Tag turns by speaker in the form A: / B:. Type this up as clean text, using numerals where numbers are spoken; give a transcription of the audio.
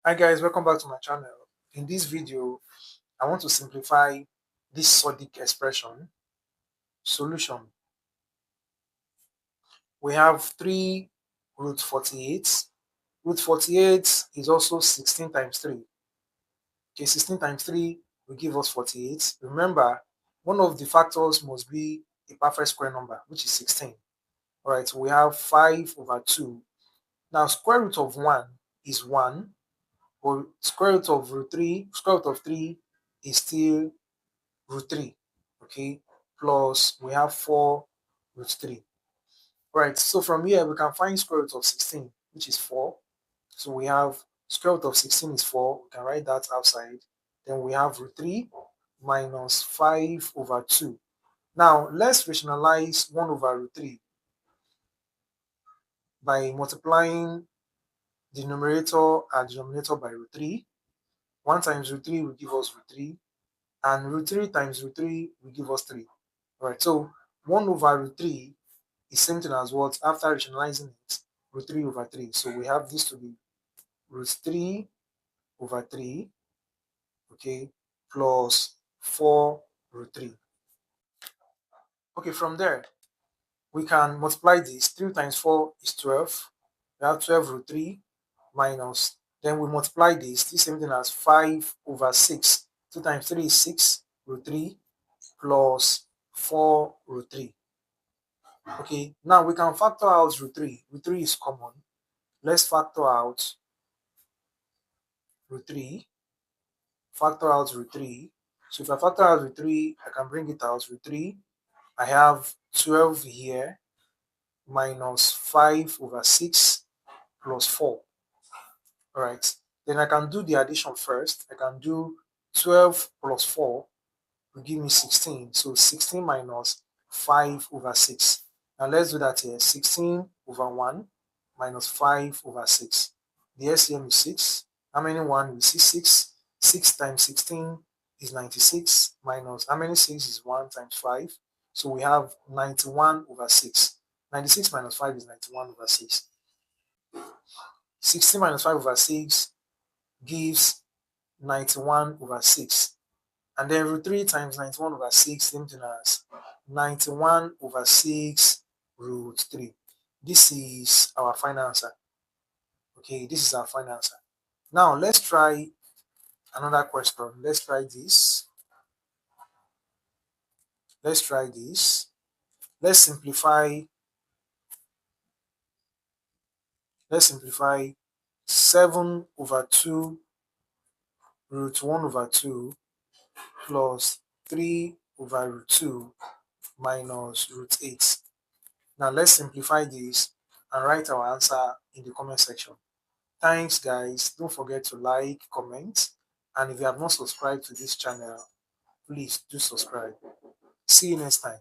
A: Hi guys, welcome back to my channel. In this video, I want to simplify this Surds expression. Solution. We have 3 root 48. Root 48 is also 16 times 3. Okay, 16 times 3 will give us 48. Remember, one of the factors must be a perfect square number, which is 16. Alright, so we have 5 over 2. Now, square root of 1 is 1. Or square root of root 3, square root of 3 is still root 3, okay, plus we have 4 root 3. Right, so from here we can find square root of 16, which is 4. So we have square root of 16 is 4, we can write that outside. Then we have root 3 minus 5 over 2. Now let's rationalize 1 over root 3 by multiplying the numerator and denominator by root 3. 1 times root 3 will give us root 3, and root 3 times root 3 will give us 3. Alright, so 1 over root 3 is same thing as what? After rationalizing it, root 3 over 3. So we have this to be root 3 over 3, okay, plus 4 root 3. Okay, from there, we can multiply this. 3 times 4 is 12. We have 12 root 3 minus, then we multiply this same thing as 5 over 6. 2 times 3 is 6 root 3 plus 4 root 3. Okay, now we can factor out root 3. Root 3 is common. Let's factor out root 3. Factor out root 3. So if I factor out root 3, I can bring it out. Root 3, I have 12 here minus 5 over 6 plus 4. Alright, then I can do the addition first. I can do 12 plus 4 will give me 16. So 16 minus 5 over 6. Now let's do that here. 16 over 1 minus 5 over 6. The LCM is 6. How many 1? We see 6. 6 times 16 is 96 minus how many 6 is 1 times 5. So we have 91 over 6. 96 minus 5 is 91 over 6. 16 minus 5 over 6 gives 91 over 6. And then root 3 times 91 over 6, same thing as 91 over 6 root 3. This is our final answer. Okay, this is our final answer. Now let's try another question. Let's try this. Let's try this. Let's simplify 7 over 2 root 1 over 2 plus 3 over root 2 minus root 8. Now let's simplify this and write our answer in the comment section. Thanks guys, don't forget to like, comment, and if you have not subscribed to this channel, please do subscribe. See you next time.